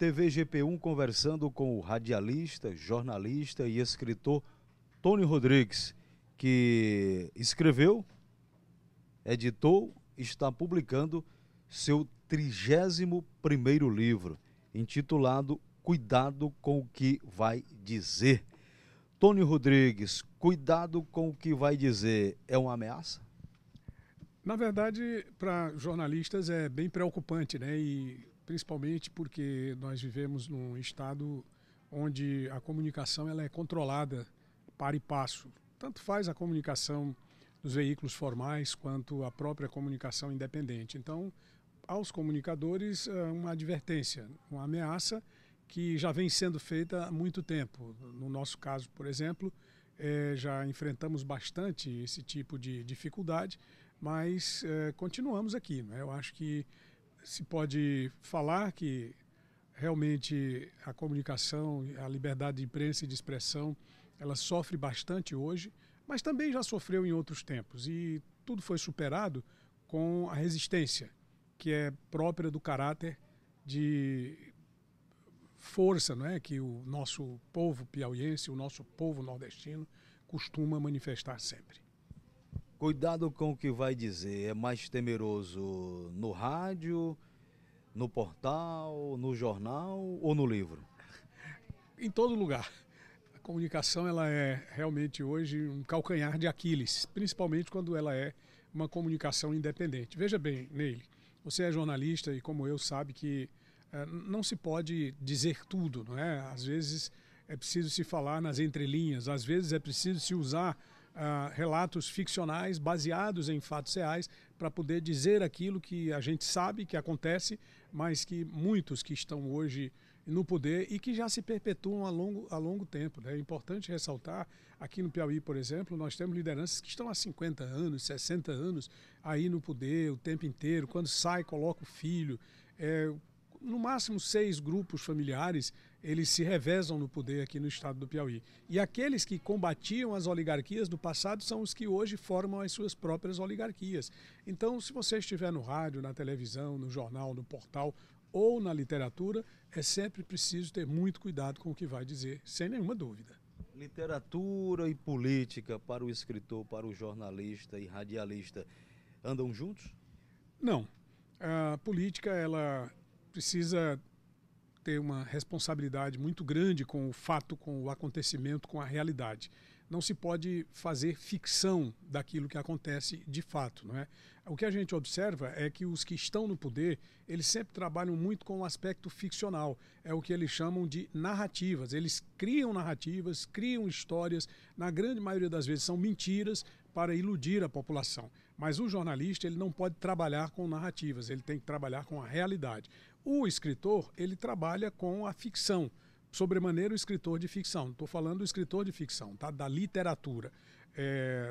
TV GP1 conversando com o radialista, jornalista e escritor Tony Rodrigues, que escreveu, editou, está publicando seu 31º livro, intitulado Cuidado com o que vai dizer. Tony Rodrigues, cuidado com o que vai dizer é uma ameaça? Na verdade, para jornalistas é bem preocupante, né? E principalmente porque nós vivemos num estado onde a comunicação ela é controlada para e passo. Tanto faz a comunicação dos veículos formais quanto a própria comunicação independente. Então, aos comunicadores, uma advertência, uma ameaça que já vem sendo feita há muito tempo. No nosso caso, por exemplo, já enfrentamos bastante esse tipo de dificuldade, mas continuamos aqui, né? Eu acho que se pode falar que realmente a comunicação, a liberdade de imprensa e de expressão, ela sofre bastante hoje, mas também já sofreu em outros tempos. E tudo foi superado com a resistência, que é própria do caráter de força, não é, que o nosso povo piauiense, o nosso povo nordestino costuma manifestar sempre. Cuidado com o que vai dizer, é mais temeroso no rádio, no portal, no jornal ou no livro? Em todo lugar. A comunicação ela é realmente hoje um calcanhar de Aquiles, principalmente quando ela é uma comunicação independente. Veja bem, Neile, você é jornalista e como eu sabe que não se pode dizer tudo, não é? Às vezes é preciso se falar nas entrelinhas, às vezes é preciso se usar relatos ficcionais baseados em fatos reais para poder dizer aquilo que a gente sabe que acontece, mas que muitos que estão hoje no poder e que já se perpetuam a longo tempo, né? É importante ressaltar, aqui no Piauí, por exemplo, nós temos lideranças que estão há 50 anos, 60 anos aí no poder o tempo inteiro, quando sai coloca o filho, no máximo 6 grupos familiares, eles se revezam no poder aqui no estado do Piauí. E aqueles que combatiam as oligarquias do passado são os que hoje formam as suas próprias oligarquias. Então, se você estiver no rádio, na televisão, no jornal, no portal ou na literatura, é sempre preciso ter muito cuidado com o que vai dizer, sem nenhuma dúvida. Literatura e política para o escritor, para o jornalista e radialista, andam juntos? Não. A política, ela precisa ter uma responsabilidade muito grande com o fato, com o acontecimento, com a realidade. Não se pode fazer ficção daquilo que acontece de fato, não é? O que a gente observa é que os que estão no poder, eles sempre trabalham muito com o aspecto ficcional. É o que eles chamam de narrativas. Eles criam narrativas, criam histórias, na grande maioria das vezes são mentiras para iludir a população. Mas o jornalista, ele não pode trabalhar com narrativas, ele tem que trabalhar com a realidade. O escritor, ele trabalha com a ficção, sobremaneira o escritor de ficção. Não estou falando do escritor de ficção, tá? Da literatura.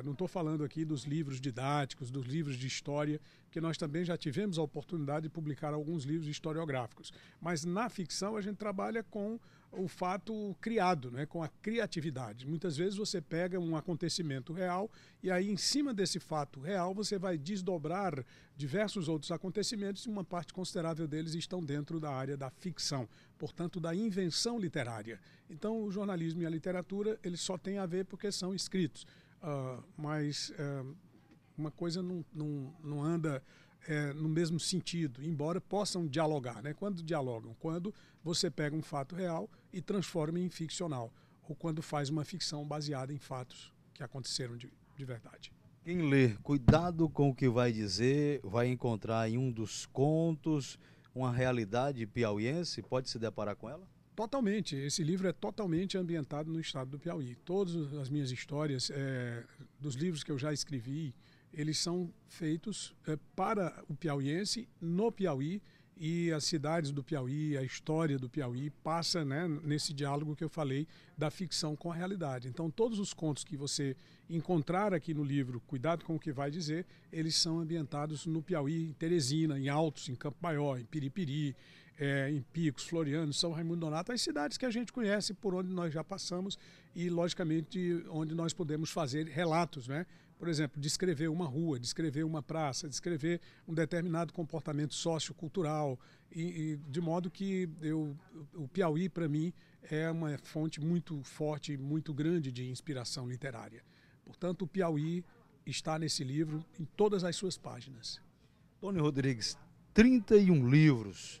Não estou falando aqui dos livros didáticos, dos livros de história, que nós também já tivemos a oportunidade de publicar alguns livros historiográficos. Mas na ficção a gente trabalha com o fato criado, né? Com a criatividade. Muitas vezes você pega um acontecimento real e aí em cima desse fato real você vai desdobrar diversos outros acontecimentos e uma parte considerável deles estão dentro da área da ficção, portanto da invenção literária. Então o jornalismo e a literatura eles só têm a ver porque são escritos. Mas uma coisa não anda no mesmo sentido, embora possam dialogar, né? Quando dialogam? Quando você pega um fato real e transforma em ficcional, ou quando faz uma ficção baseada em fatos que aconteceram de verdade. Quem lê Cuidado com o que vai dizer vai encontrar em um dos contos uma realidade piauiense, pode se deparar com ela? Totalmente. Esse livro é totalmente ambientado no estado do Piauí. Todas as minhas histórias, dos livros que eu já escrevi, eles são feitos para o piauiense, no Piauí, e as cidades do Piauí, a história do Piauí passa, né, nesse diálogo que eu falei da ficção com a realidade. Então todos os contos que você encontrar aqui no livro, Cuidado com o que vai dizer, eles são ambientados no Piauí, em Teresina, em Altos, em Campo Maior, em Piripiri, em Picos, Floriano, São Raimundo Nonato, as cidades que a gente conhece, por onde nós já passamos e, logicamente, onde nós podemos fazer relatos, né? Por exemplo, descrever uma rua, descrever uma praça, descrever um determinado comportamento sociocultural, de modo que o Piauí, para mim, é uma fonte muito forte, muito grande de inspiração literária. Portanto, o Piauí está nesse livro em todas as suas páginas. Tony Rodrigues, 31 livros.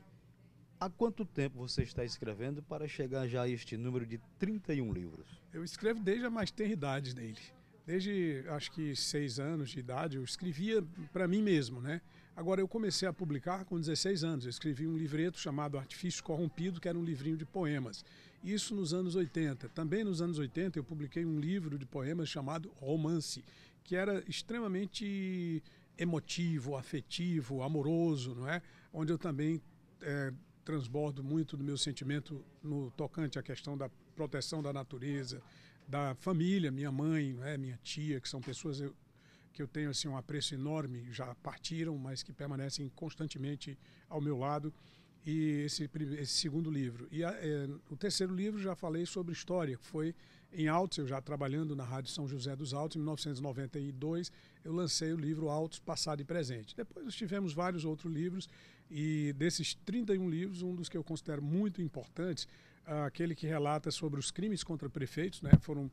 Há quanto tempo você está escrevendo para chegar já a este número de 31 livros? Eu escrevo desde a mais tenra idade dele. Desde, acho que 6 anos de idade, eu escrevia para mim mesmo, né? Agora, eu comecei a publicar com 16 anos. Eu escrevi um livreto chamado Artifício Corrompido, que era um livrinho de poemas. Isso nos anos 80. Também nos anos 80 eu publiquei um livro de poemas chamado Romance, que era extremamente emotivo, afetivo, amoroso, não é? Onde eu também transbordo muito do meu sentimento no tocante à questão da proteção da natureza, da família, minha mãe, não é? Minha tia, que são pessoas que eu tenho assim, um apreço enorme, já partiram, mas que permanecem constantemente ao meu lado. E esse segundo livro. E o terceiro livro já falei sobre história, que foi em Altos, eu já trabalhando na Rádio São José dos Altos, em 1992, eu lancei o livro Altos, Passado e Presente. Depois nós tivemos vários outros livros, e desses 31 livros, um dos que eu considero muito importantes, aquele que relata sobre os crimes contra prefeitos, né? Foram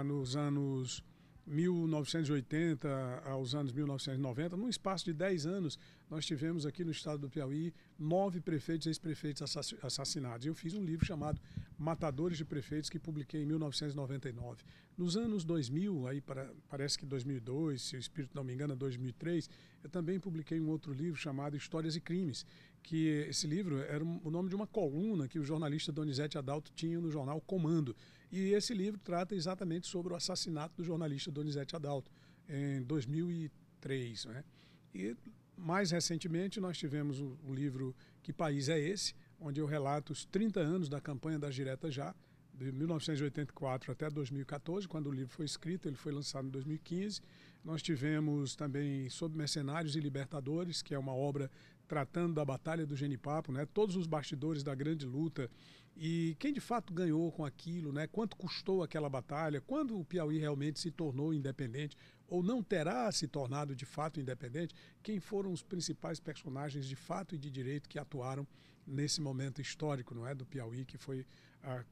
nos anos 1980 aos anos 1990, num espaço de 10 anos, nós tivemos aqui no estado do Piauí 9 prefeitos e ex-prefeitos assassinados. Eu fiz um livro chamado Matadores de Prefeitos, que publiquei em 1999. Nos anos 2000, aí parece que 2002, se o espírito não me engana, 2003, eu também publiquei um outro livro chamado Histórias e Crimes, que esse livro era o nome de uma coluna que o jornalista Donizete Adalto tinha no jornal Comando. E esse livro trata exatamente sobre o assassinato do jornalista Donizete Adalto, em 2003. Né? E, mais recentemente, nós tivemos o livro Que País é Esse?, onde eu relato os 30 anos da campanha das Diretas Já, de 1984 até 2014, quando o livro foi escrito, ele foi lançado em 2015. Nós tivemos também Sobre Mercenários e Libertadores, que é uma obra tratando da Batalha do Genipapo, né? Todos os bastidores da grande luta e quem de fato ganhou com aquilo, né? Quanto custou aquela batalha, quando o Piauí realmente se tornou independente ou não terá se tornado de fato independente, quem foram os principais personagens de fato e de direito que atuaram nesse momento histórico, não é, do Piauí, que foi a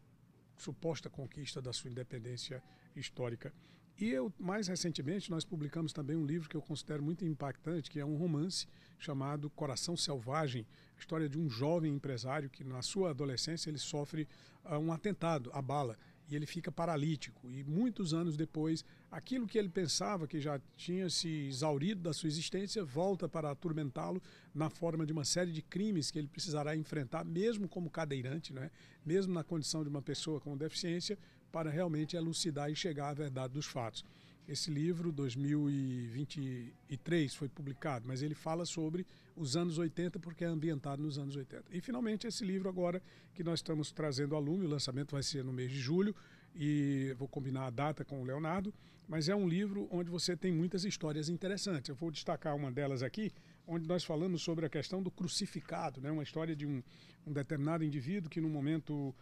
suposta conquista da sua independência histórica. E mais recentemente, nós publicamos também um livro que eu considero muito impactante, que é um romance chamado Coração Selvagem, a história de um jovem empresário que, na sua adolescência, ele sofre um atentado, a bala, e ele fica paralítico. E muitos anos depois, aquilo que ele pensava que já tinha se exaurido da sua existência, volta para atormentá-lo na forma de uma série de crimes que ele precisará enfrentar, mesmo como cadeirante, né? Mesmo na condição de uma pessoa com deficiência, para realmente elucidar e chegar à verdade dos fatos. Esse livro, 2023, foi publicado, mas ele fala sobre os anos 80 porque é ambientado nos anos 80. E, finalmente, esse livro agora que nós estamos trazendo a lume, o lançamento vai ser no mês de julho, e vou combinar a data com o Leonardo, mas é um livro onde você tem muitas histórias interessantes. Eu vou destacar uma delas aqui, onde nós falamos sobre a questão do crucificado, né? Uma história de um determinado indivíduo que, no momento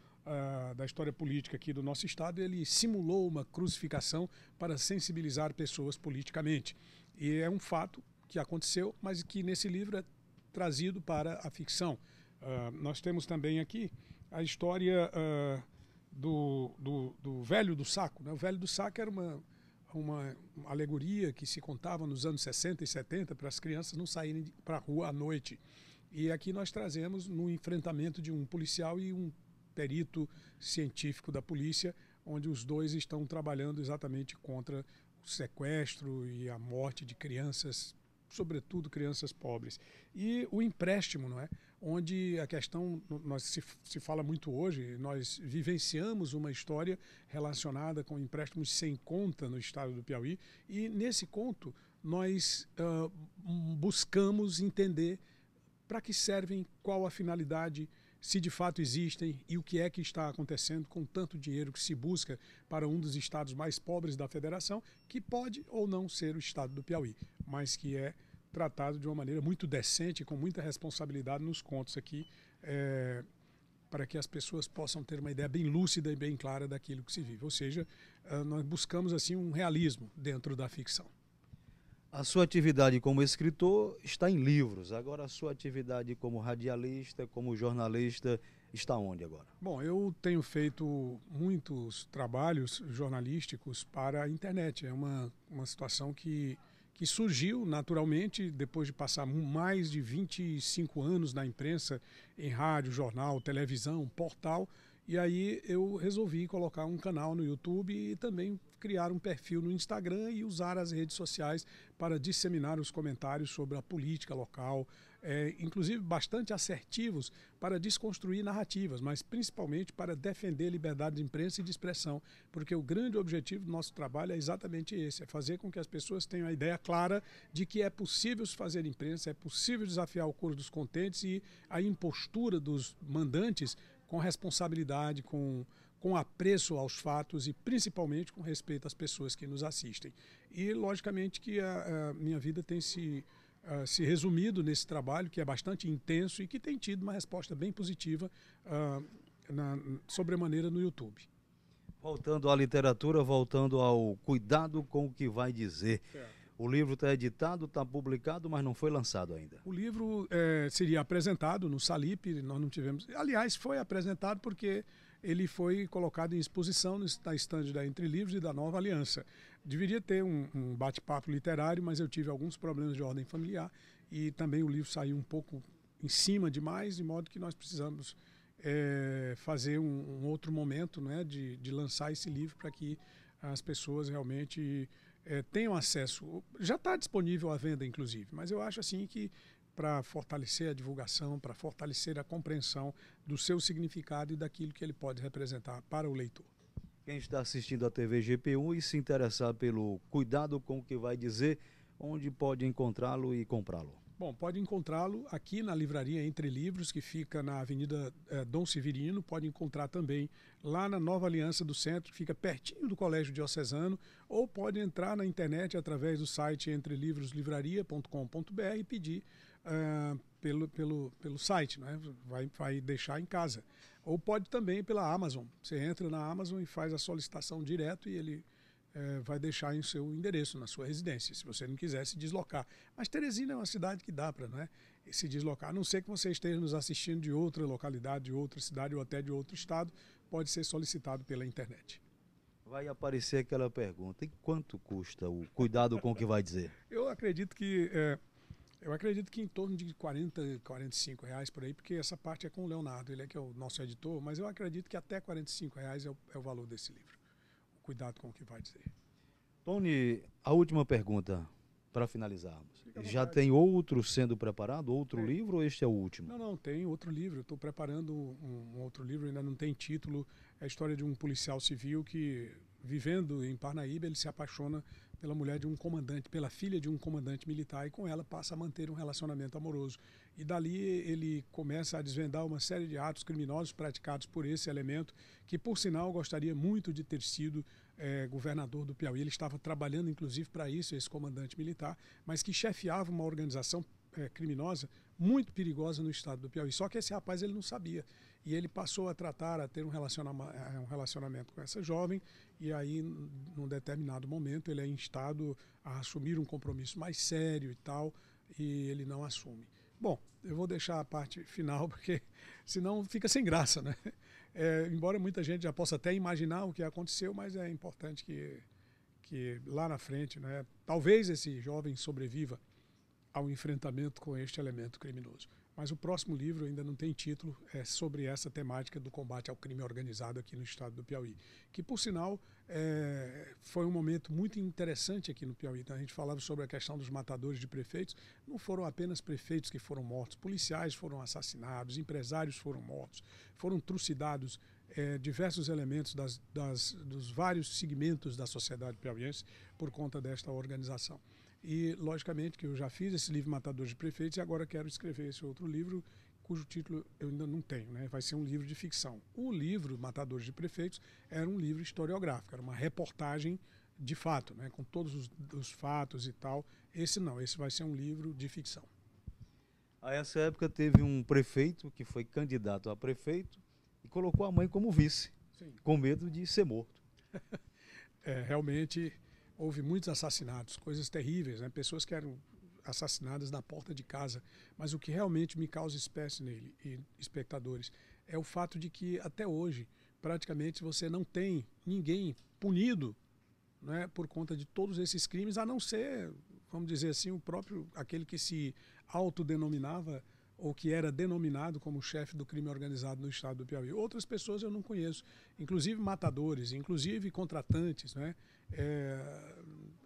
da história política aqui do nosso estado, ele simulou uma crucificação para sensibilizar pessoas politicamente. E é um fato que aconteceu, mas que nesse livro é trazido para a ficção. Nós temos também aqui a história do Velho do Saco. Né? O Velho do Saco era uma alegoria que se contava nos anos 60 e 70 para as crianças não saírem para a rua à noite. E aqui nós trazemos no enfrentamento de um policial e um perito científico da polícia, onde os dois estão trabalhando exatamente contra o sequestro e a morte de crianças, sobretudo crianças pobres. E o empréstimo, não é? Onde a questão, se fala muito hoje, nós vivenciamos uma história relacionada com empréstimos sem conta no estado do Piauí, e nesse conto nós buscamos entender para que servem, qual a finalidade, se de fato existem e o que é que está acontecendo com tanto dinheiro que se busca para um dos estados mais pobres da federação, que pode ou não ser o estado do Piauí, mas que é tratado de uma maneira muito decente, com muita responsabilidade nos contos aqui para que as pessoas possam ter uma ideia bem lúcida e bem clara daquilo que se vive. Ou seja, nós buscamos assim um realismo dentro da ficção. A sua atividade como escritor está em livros. Agora a sua atividade como radialista, como jornalista, está onde agora? Bom, eu tenho feito muitos trabalhos jornalísticos para a internet. É uma situação que surgiu naturalmente depois de passar mais de 25 anos na imprensa, em rádio, jornal, televisão, portal. E aí eu resolvi colocar um canal no YouTube e também criar um perfil no Instagram e usar as redes sociais para disseminar os comentários sobre a política local, inclusive bastante assertivos para desconstruir narrativas, mas principalmente para defender a liberdade de imprensa e de expressão, porque o grande objetivo do nosso trabalho é exatamente esse, é fazer com que as pessoas tenham a ideia clara de que é possível se fazer imprensa, é possível desafiar o coro dos contentes e a impostura dos mandantes com responsabilidade, com apreço aos fatos e principalmente com respeito às pessoas que nos assistem. E logicamente que a minha vida tem se resumido nesse trabalho, que é bastante intenso e que tem tido uma resposta bem positiva sobremaneira no YouTube. Voltando à literatura, voltando ao cuidado com o que vai dizer. O livro está editado, está publicado, mas não foi lançado ainda. O livro seria apresentado no Salip, nós não tivemos... Aliás, foi apresentado porque ele foi colocado em exposição na estande da Entre Livros e da Nova Aliança. Deveria ter um bate-papo literário, mas eu tive alguns problemas de ordem familiar e também o livro saiu um pouco em cima demais, de modo que nós precisamos fazer um outro momento, né, de lançar esse livro para que as pessoas realmente... tenham acesso, já está disponível à venda inclusive, mas eu acho assim que para fortalecer a divulgação, para fortalecer a compreensão do seu significado e daquilo que ele pode representar para o leitor. Quem está assistindo a TV GP1 e se interessar pelo cuidado com o que vai dizer, onde pode encontrá-lo e comprá-lo? Bom, pode encontrá-lo aqui na livraria Entre Livros, que fica na Avenida Dom Severino. Pode encontrar também lá na Nova Aliança do Centro, que fica pertinho do Colégio Diocesano, ou pode entrar na internet através do site entrelivrosLivraria.com.br e pedir pelo site, né? Vai deixar em casa. Ou pode também pela Amazon. Você entra na Amazon e faz a solicitação direto e ele... vai deixar em seu endereço, na sua residência, se você não quiser se deslocar. Mas Teresina é uma cidade que dá para, né, se deslocar. A não ser que você esteja nos assistindo de outra localidade, de outra cidade ou até de outro estado, pode ser solicitado pela internet. Vai aparecer aquela pergunta, e quanto custa o cuidado com o que vai dizer? Eu acredito que em torno de 40, 45 reais por aí, porque essa parte é com o Leonardo, ele é que é o nosso editor, mas eu acredito que até 45 reais é o valor desse livro. Cuidado com o que vai dizer. Tony, a última pergunta para finalizarmos. Já tem outro sendo preparado, outro livro, ou este é o último? Não, tem outro livro. Estou preparando um outro livro, ainda não tem título. É a história de um policial civil que, vivendo em Parnaíba, ele se apaixona pela mulher de um comandante, pela filha de um comandante militar, e com ela passa a manter um relacionamento amoroso. E dali ele começa a desvendar uma série de atos criminosos praticados por esse elemento, que por sinal gostaria muito de ter sido governador do Piauí. Ele estava trabalhando inclusive para isso, esse comandante militar, mas que chefiava uma organização criminosa muito perigosa no estado do Piauí. Só que esse rapaz ele não sabia. E ele passou a ter um relacionamento com essa jovem, e aí, num determinado momento, ele é instado a assumir um compromisso mais sério e tal, e ele não assume. Bom, eu vou deixar a parte final, porque senão fica sem graça, né? Embora muita gente já possa até imaginar o que aconteceu, mas é importante que lá na frente, né, talvez esse jovem sobreviva ao enfrentamento com este elemento criminoso. Mas o próximo livro ainda não tem título, é sobre essa temática do combate ao crime organizado aqui no estado do Piauí. Que, por sinal, foi um momento muito interessante aqui no Piauí. Então, a gente falava sobre a questão dos matadores de prefeitos. Não foram apenas prefeitos que foram mortos, policiais foram assassinados, empresários foram mortos, foram trucidados diversos elementos dos vários segmentos da sociedade piauiense por conta desta organização. E, logicamente, que eu já fiz esse livro Matadores de Prefeitos e agora quero escrever esse outro livro, cujo título eu ainda não tenho, né? Vai ser um livro de ficção. O livro Matadores de Prefeitos era um livro historiográfico, era uma reportagem de fato, né? Com todos os fatos e tal. Esse não, esse vai ser um livro de ficção. A essa época teve um prefeito que foi candidato a prefeito e colocou a mãe como vice, Sim. com medo de ser morto. Realmente houve muitos assassinatos, coisas terríveis, né? Pessoas que eram assassinadas na porta de casa. Mas o que realmente me causa espécie nele e espectadores é o fato de que até hoje praticamente você não tem ninguém punido, né, por conta de todos esses crimes, a não ser, vamos dizer assim, o próprio, aquele que se autodenominava ou que era denominado como chefe do crime organizado no estado do Piauí. Outras pessoas eu não conheço, inclusive matadores, inclusive contratantes, né?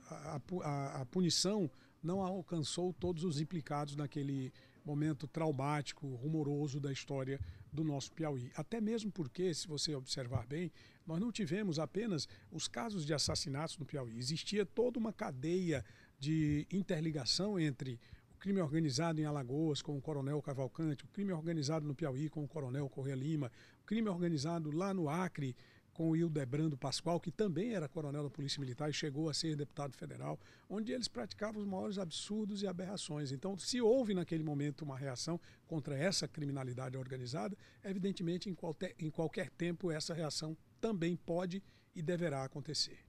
A punição não alcançou todos os implicados naquele momento traumático, rumoroso da história do nosso Piauí. Até mesmo porque, se você observar bem, nós não tivemos apenas os casos de assassinatos no Piauí. Existia toda uma cadeia de interligação entre o crime organizado em Alagoas com o Coronel Cavalcante, o crime organizado no Piauí com o Coronel Corrêa Lima, o crime organizado lá no Acre com o Hildebrando Pascoal, que também era coronel da Polícia Militar e chegou a ser deputado federal, onde eles praticavam os maiores absurdos e aberrações. Então, se houve naquele momento uma reação contra essa criminalidade organizada, evidentemente em qualquer tempo essa reação também pode e deverá acontecer.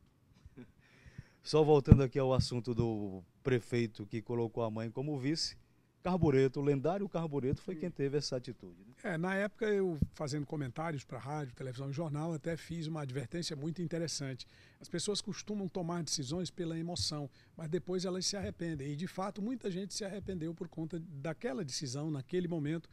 Só voltando aqui ao assunto do prefeito que colocou a mãe como vice, Carbureto, o lendário Carbureto foi quem teve essa atitude, né? Na época eu, fazendo comentários para rádio, televisão e jornal, até fiz uma advertência muito interessante. As pessoas costumam tomar decisões pela emoção, mas depois elas se arrependem. E de fato muita gente se arrependeu por conta daquela decisão, naquele momento.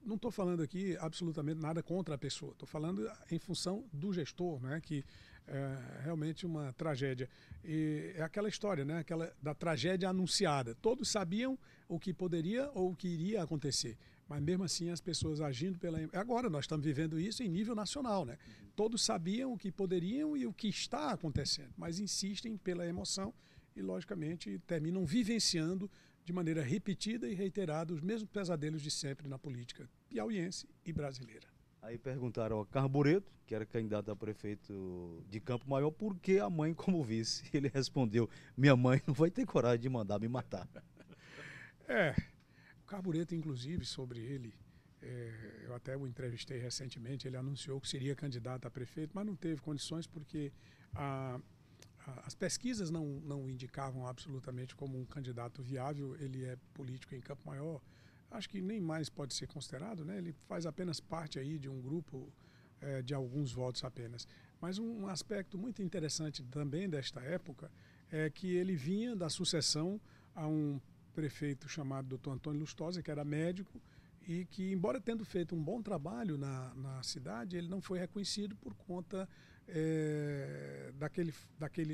Não estou falando aqui absolutamente nada contra a pessoa, estou falando em função do gestor, né, que é realmente uma tragédia. E é aquela história, né, da tragédia anunciada. Todos sabiam o que poderia ou o que iria acontecer, mas mesmo assim as pessoas agindo pela... Agora nós estamos vivendo isso em nível nacional, né? Todos sabiam o que poderiam e o que está acontecendo, mas insistem pela emoção e, logicamente, terminam vivenciando de maneira repetida e reiterada os mesmos pesadelos de sempre na política piauiense e brasileira. Aí perguntaram ao Carbureto, que era candidato a prefeito de Campo Maior, por que a mãe como vice? Ele respondeu, minha mãe não vai ter coragem de mandar me matar. O Carbureto, inclusive, sobre ele, eu até o entrevistei recentemente, ele anunciou que seria candidato a prefeito, mas não teve condições porque as pesquisas não indicavam absolutamente como um candidato viável. Ele é político em Campo Maior, acho que nem mais pode ser considerado, né? Ele faz apenas parte aí de um grupo de alguns votos apenas. Mas um aspecto muito interessante também desta época é que ele vinha da sucessão a um prefeito chamado Dr. Antônio Lustosa, que era médico, e que, embora tendo feito um bom trabalho na cidade, ele não foi reconhecido por conta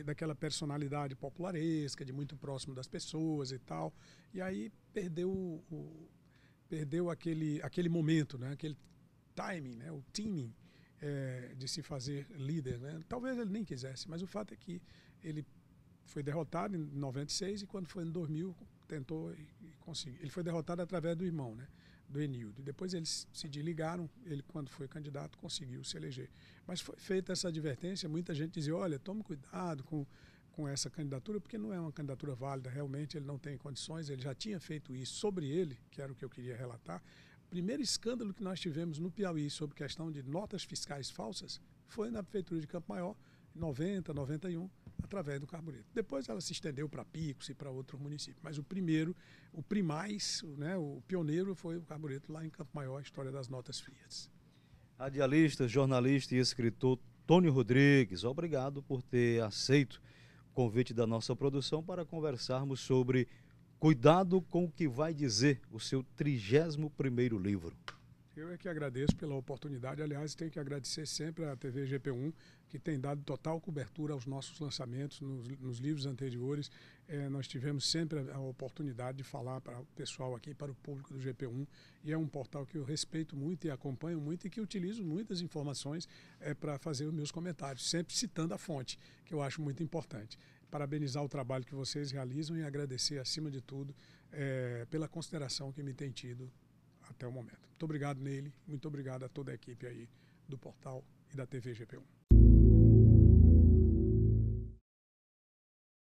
daquela personalidade popularesca, de muito próximo das pessoas e tal. E aí perdeu aquele momento, né? Aquele timing, né? O teaming de se fazer líder, né? Talvez ele nem quisesse, mas o fato é que ele foi derrotado em 96 e quando foi em 2000 tentou e conseguiu. Ele foi derrotado através do irmão, né? Do Enildo. Depois eles se desligaram, ele quando foi candidato conseguiu se eleger. Mas foi feita essa advertência, muita gente dizia, olha, tome cuidado com essa candidatura, porque não é uma candidatura válida, realmente ele não tem condições, ele já tinha feito isso sobre ele, que era o que eu queria relatar. O primeiro escândalo que nós tivemos no Piauí sobre questão de notas fiscais falsas foi na Prefeitura de Campo Maior, em 90, 91, através do Carbureto. Depois ela se estendeu para Picos e para outros municípios, mas o primeiro, o primaz, né, o pioneiro foi o Carbureto lá em Campo Maior, a história das notas frias. Radialista, jornalista e escritor Tônio Rodrigues, obrigado por ter aceito o convite da nossa produção para conversarmos sobre Cuidado com o que vai dizer, o seu 31º livro. Eu é que agradeço pela oportunidade. Aliás, tenho que agradecer sempre à TV GP1, que tem dado total cobertura aos nossos lançamentos nos livros anteriores. Nós tivemos sempre a oportunidade de falar para o pessoal aqui, para o público do GP1, e é um portal que eu respeito muito e acompanho muito e que utilizo muitas informações para fazer os meus comentários, sempre citando a fonte, que eu acho muito importante. Parabenizar o trabalho que vocês realizam e agradecer, acima de tudo, pela consideração que me tem tido até o momento. Muito obrigado nele, muito obrigado a toda a equipe aí do portal e da TV GP1.